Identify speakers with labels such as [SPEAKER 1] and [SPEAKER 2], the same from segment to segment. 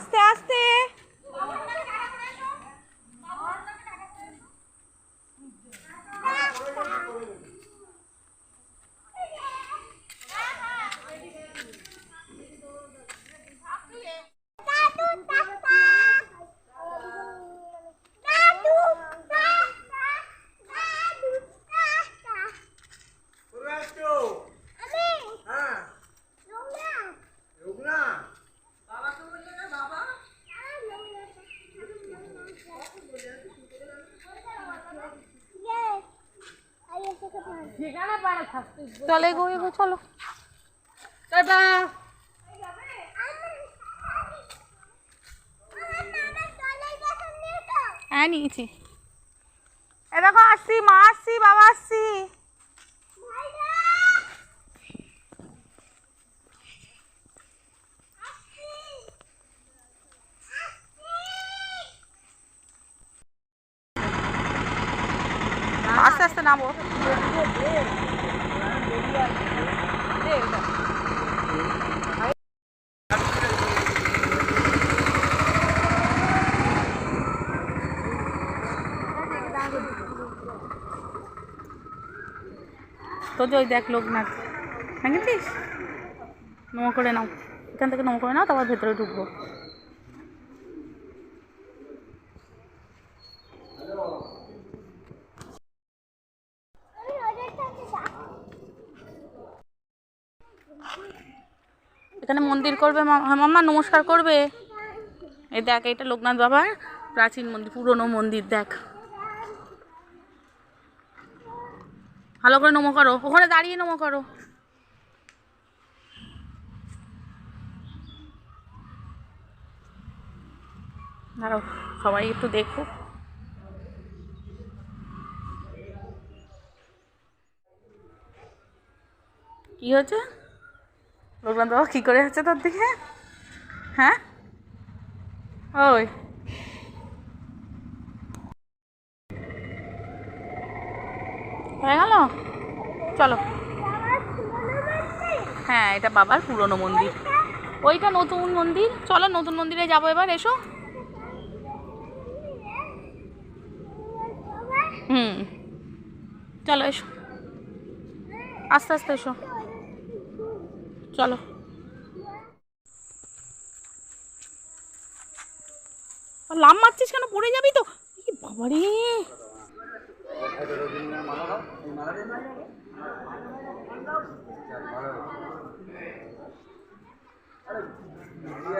[SPEAKER 1] আস্তে আস্তে। চলে গো এগো চলো। টাটা। হ্যাঁ নিয়েছি। এ দেখো আসছি, মা আসছি, বাবা আসছি। আস্তে আস্তে নামো। তো ওই দেখ লোকনাথ দেখেছিস, নমো করে নাও, এখান থেকে নমো করে নাও, তারপর ভেতরে ঢুকবো। এখানে মন্দির করবে মাম্মা, নমস্কার করবে। এই দেখ, এটা লোকনাথ বাবার প্রাচীন মন্দির, পুরনো মন্দির দেখ। ভালো করে নমো করো, ওখানে দাঁড়িয়ে নমো করো। দাঁড়াও, সবাই একটু দেখো। কি হচ্ছে? লোকনাথ বাবা কি করে আছে তোর দিকে? হ্যাঁ ওই হয়ে গেল, চলো। হ্যাঁ, এটা বাবার পুরনো মন্দির, ওইটা নতুন মন্দির। চলো নতুন মন্দিরে যাবো এবার, এসো। চলো এসো, আস্তে আস্তে এসো, চলো। লাম মারছিস কেন? পড়ে যাবি তো। বাবারে,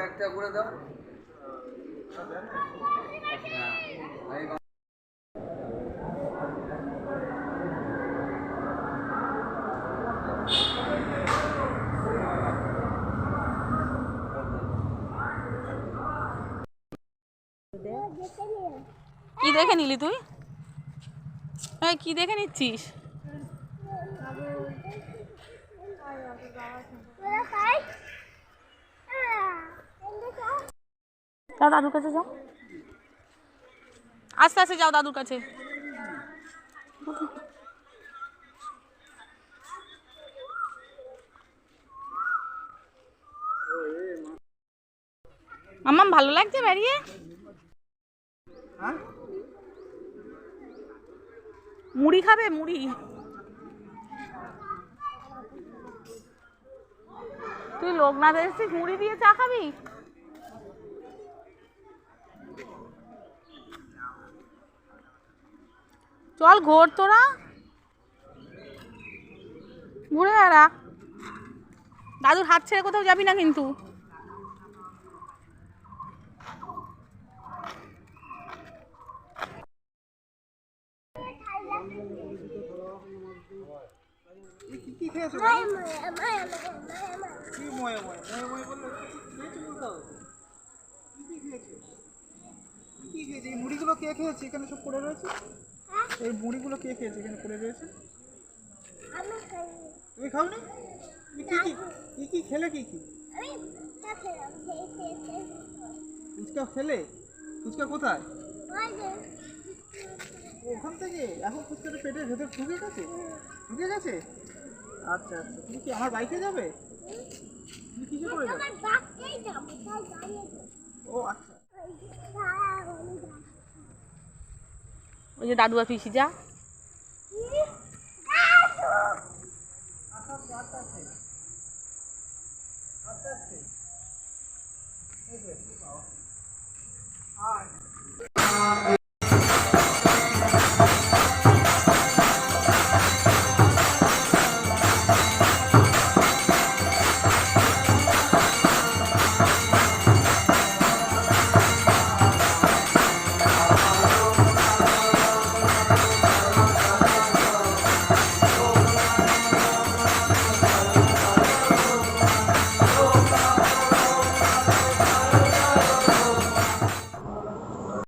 [SPEAKER 2] একটা করে দাও।
[SPEAKER 1] কি দেখে নিলি তুই? হ্যাঁ, কি দেখে নিচ্ছিস? যাও দাদুর কাছে যাও, আস্তে আস্তে যাও দাদুর কাছে। আমার ভালো লাগছে বেরিয়ে। মুড়ি খাবে? মুড়ি? তুই লোকনাথ এসেছিস, মুড়ি দিয়ে চা খাবি? চল ঘোর, তোরা ঘুরে বেড়া। দাদুর হাত ছেড়ে কোথাও যাবি না কিন্তু।
[SPEAKER 2] কি খেয়েছো? কি ময় ময় ময় ময় বললে খেয়েছো? কি খেয়েছো? কি খেয়েছে? এই মুড়িগুলো কে খেয়েছে? এখানে সব পড়ে রয়েছে। এই মুড়িগুলো কে খেয়েছে? এখানে পড়ে রয়েছে। তুমি খাওনি? তুমি কি কি খেলে? কি কি ফুচকা খেলে? ফুচকা কোথায়? ওখান থেকে এখন ফুচকাটা পেটের ভেতর ঢুকে গেছে? ঢুকে গেছে? আচ্ছা আচ্ছা, তুমি কি আমার বাইকে যাবে? তুমি কিসে করে যাবে? ও ও আচ্ছা।
[SPEAKER 1] ওই যে দাদু আর পিসি যা।
[SPEAKER 2] আচ্ছা।